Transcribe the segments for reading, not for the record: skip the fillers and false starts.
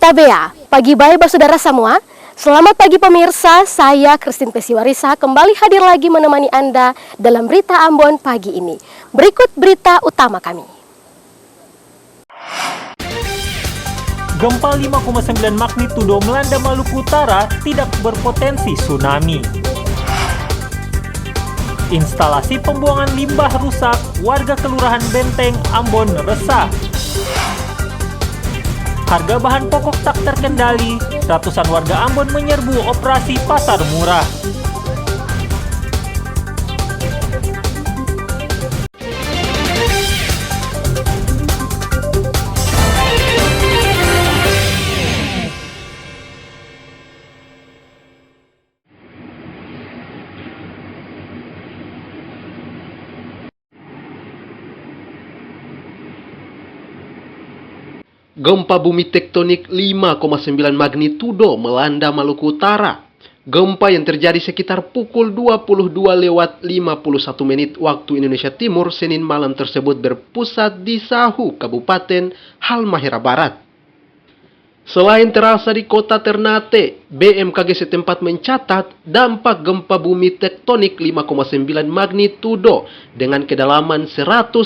Tabea, pagi baik saudara semua. Selamat pagi pemirsa, saya Christine Pesiwarisa kembali hadir lagi menemani Anda dalam Berita Ambon pagi ini. Berikut berita utama kami. Gempa 5,9 magnitudo melanda Maluku Utara tidak berpotensi tsunami. Instalasi pembuangan limbah rusak, warga Kelurahan Benteng, Ambon resah. Harga bahan pokok tak terkendali, ratusan warga Ambon menyerbu operasi pasar murah. Gempa bumi tektonik 5,9 magnitudo melanda Maluku Utara. Gempa yang terjadi sekitar pukul 22:51 waktu Indonesia Timur Senin malam tersebut berpusat di Sahu, Kabupaten Halmahera Barat. Selain terasa di kota Ternate, BMKG setempat mencatat dampak gempa bumi tektonik 5,9 magnitudo dengan kedalaman 152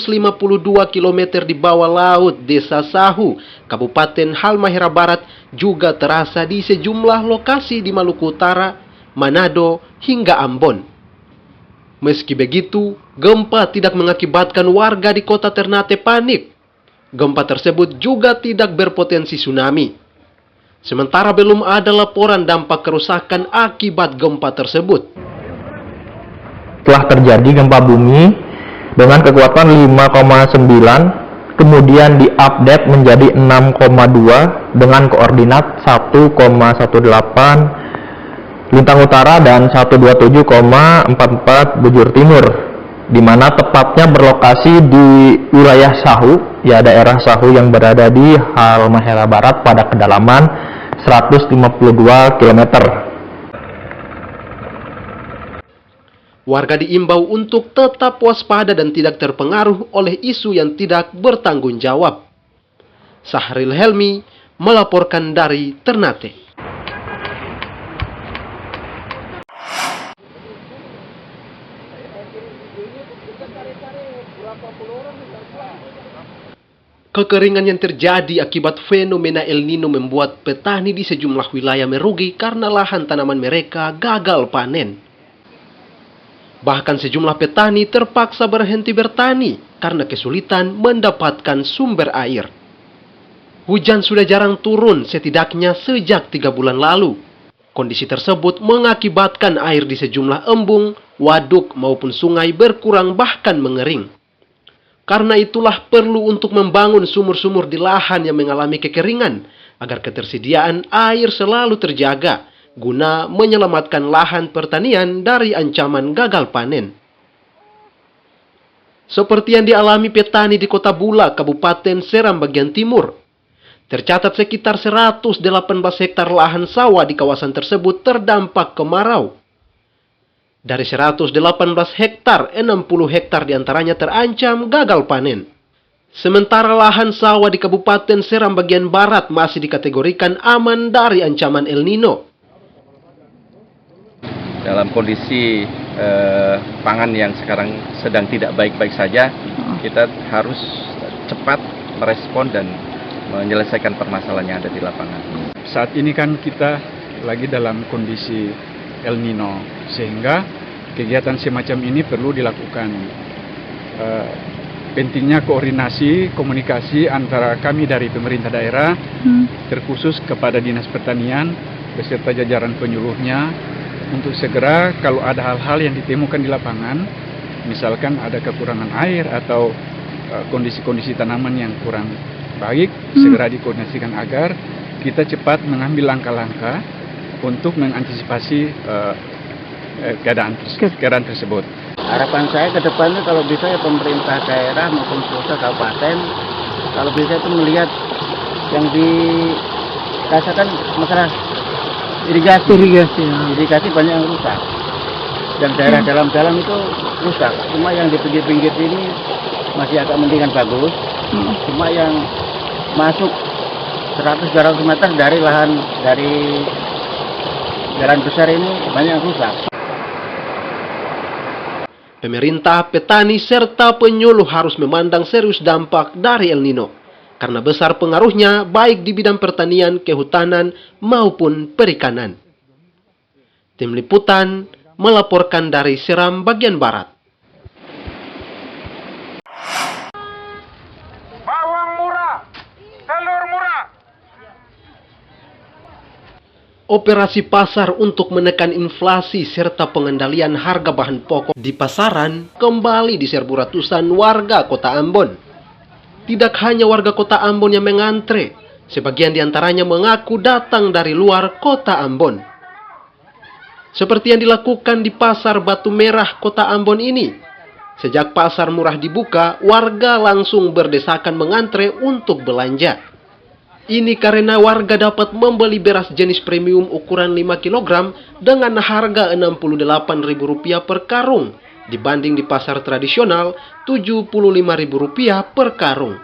km di bawah laut Desa Sahu, Kabupaten Halmahera Barat juga terasa di sejumlah lokasi di Maluku Utara, Manado, hingga Ambon. Meski begitu, gempa tidak mengakibatkan warga di kota Ternate panik. Gempa tersebut juga tidak berpotensi tsunami. Sementara belum ada laporan dampak kerusakan akibat gempa tersebut. Telah terjadi gempa bumi dengan kekuatan 5,9, kemudian diupdate menjadi 6,2 dengan koordinat 1,18 lintang utara dan 127,44 bujur timur, di mana tepatnya berlokasi di wilayah Sahu, ya daerah Sahu yang berada di Halmahera Barat pada kedalaman 152 km. Warga diimbau untuk tetap waspada dan tidak terpengaruh oleh isu yang tidak bertanggung jawab. Sahril Helmi melaporkan dari Ternate. Kekeringan yang terjadi akibat fenomena El Nino membuat petani di sejumlah wilayah merugi karena lahan tanaman mereka gagal panen. Bahkan sejumlah petani terpaksa berhenti bertani karena kesulitan mendapatkan sumber air. Hujan sudah jarang turun setidaknya sejak 3 bulan lalu. Kondisi tersebut mengakibatkan air di sejumlah embung, waduk maupun sungai berkurang bahkan mengering. Karena itulah perlu untuk membangun sumur-sumur di lahan yang mengalami kekeringan agar ketersediaan air selalu terjaga guna menyelamatkan lahan pertanian dari ancaman gagal panen. Seperti yang dialami petani di Kota Bula, Kabupaten Seram bagian timur. Tercatat sekitar 118 hektar lahan sawah di kawasan tersebut terdampak kemarau. Dari 118 hektar, 60 hektar diantaranya terancam gagal panen. Sementara lahan sawah di Kabupaten Seram bagian barat masih dikategorikan aman dari ancaman El Nino. Dalam kondisi pangan yang sekarang sedang tidak baik-baik saja, kita harus cepat merespon dan menyelesaikan permasalahan yang ada di lapangan. Saat ini kan kita lagi dalam kondisi El Nino, sehingga kegiatan semacam ini perlu dilakukan. Pentingnya koordinasi, komunikasi antara kami dari pemerintah daerah, terkhusus kepada Dinas Pertanian beserta jajaran penyuluhnya, untuk segera kalau ada hal-hal yang ditemukan di lapangan, misalkan ada kekurangan air atau kondisi-kondisi tanaman yang kurang baik, segera dikoordinasikan agar kita cepat mengambil langkah-langkah untuk mengantisipasi keadaan tersebut. Harapan saya ke depannya kalau bisa ya pemerintah daerah maupun pusat kabupaten kalau bisa itu melihat yang dirasakan masalah irigasi banyak yang rusak. Yang daerah dalam-dalam itu rusak. Cuma yang di pinggir-pinggir ini masih agak mendingan bagus. Cuma yang masuk 100-200 meter dari jalan besar ini banyak rusak. Pemerintah, petani, serta penyuluh harus memandang serius dampak dari El Nino, karena besar pengaruhnya baik di bidang pertanian, kehutanan, maupun perikanan. Tim Liputan melaporkan dari Seram bagian Barat. Bawang murah, telur murah. Operasi pasar untuk menekan inflasi serta pengendalian harga bahan pokok di pasaran kembali diserbu ratusan warga kota Ambon. Tidak hanya warga kota Ambon yang mengantre, sebagian diantaranya mengaku datang dari luar kota Ambon. Seperti yang dilakukan di Pasar Batu Merah kota Ambon ini. Sejak pasar murah dibuka, warga langsung berdesakan mengantre untuk belanja. Ini karena warga dapat membeli beras jenis premium ukuran 5 kg dengan harga Rp68.000 per karung, dibanding di pasar tradisional Rp75.000 per karung.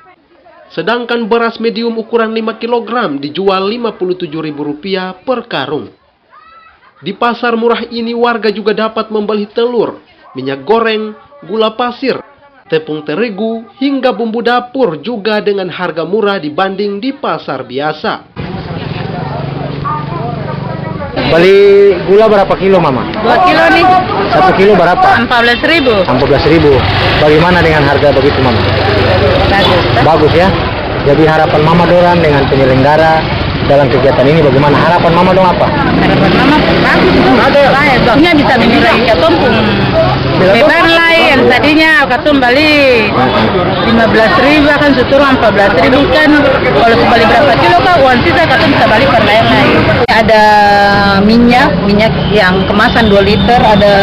Sedangkan beras medium ukuran 5 kg dijual Rp57.000 per karung. Di pasar murah ini warga juga dapat membeli telur, minyak goreng, gula pasir, tepung terigu, hingga bumbu dapur juga dengan harga murah dibanding di pasar biasa. Beli gula berapa kilo, Mama? 2 kilo nih. 1 kilo berapa? 14.000. 14.000. Bagaimana dengan harga begitu, Mama? Bagus. Bagus ya. Jadi harapan Mama Doran dengan penyelenggara dalam kegiatan ini bagaimana? Harapan Mama dong apa? Harapan Mama bagus. Baik. Soalnya bisa mengurangi katumpung. Lebar lah yang tadinya katum balik 15.000 kan seturun 14.000 kan. Kalau sebalik berapa kilo kan uang sisa katum bisa balik per lain. Ada minyak yang kemasan 2 liter, ada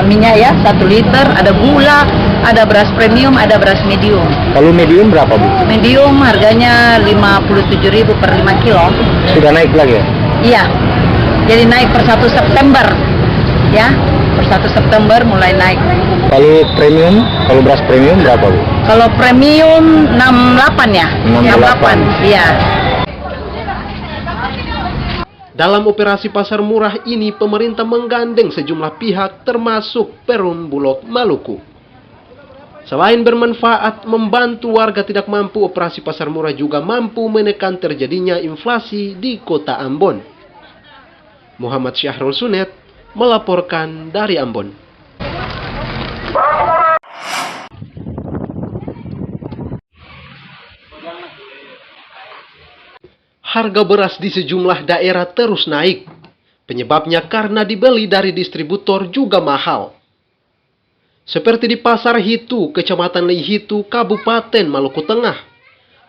minyak ya 1 liter, ada gula, ada beras premium, ada beras medium. Kalau medium berapa, Bu? Medium harganya 57.000 per 5 kilo. Sudah naik lagi ya? Iya. Jadi naik per 1 September. Ya, per 1 September mulai naik. Kalau premium, kalau beras premium berapa, Bu? Kalau premium 68 ya? 68. Iya. Dalam operasi pasar murah ini, pemerintah menggandeng sejumlah pihak termasuk Perum Bulog Maluku. Selain bermanfaat membantu warga tidak mampu, operasi pasar murah juga mampu menekan terjadinya inflasi di kota Ambon. Muhammad Syahrul Sunet melaporkan dari Ambon. Harga beras di sejumlah daerah terus naik. Penyebabnya karena dibeli dari distributor juga mahal. Seperti di Pasar Hitu, Kecamatan Leihitu, Kabupaten Maluku Tengah.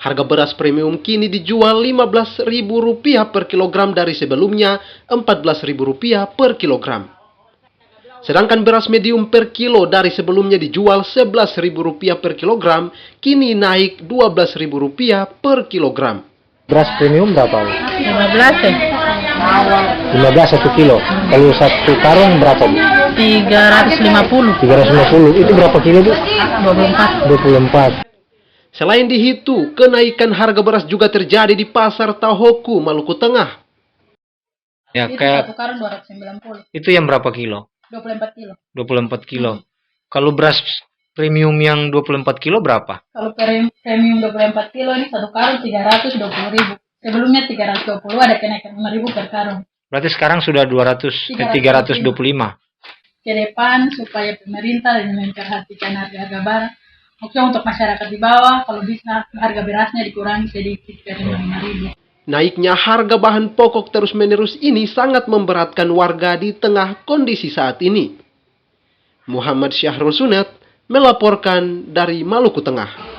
Harga beras premium kini dijual Rp15.000 per kilogram dari sebelumnya Rp14.000 per kilogram. Sedangkan beras medium per kilo dari sebelumnya dijual Rp11.000 per kilogram, kini naik Rp12.000 per kilogram. Beras premium berapa, Bu? 15 ya? 15 1 kilo. Kalau 1 karung berapa, Bu? 350. 350. Itu berapa kilo, Bu? 24. 24. Selain di Hitu, kenaikan harga beras juga terjadi di Pasar Tahoku, Maluku Tengah. Ya, Itu kayak 1 karung 290. itu yang berapa kilo? 24 kilo. 24 kilo. Kalau beras premium yang 24 kilo berapa? Kalau premium 24 kilo ini 1 karung 320.000. Sebelumnya 320, ada kenaikan 5.000 per karung. Berarti sekarang sudah 325. Ke depan supaya pemerintah memperhatikan harga barang. Maksudnya untuk masyarakat di bawah, kalau bisa harga berasnya dikurangi sedikit dari 5.000. Naiknya harga bahan pokok terus-menerus ini sangat memberatkan warga di tengah kondisi saat ini. Muhammad Syahrul Sunet melaporkan dari Maluku Tengah.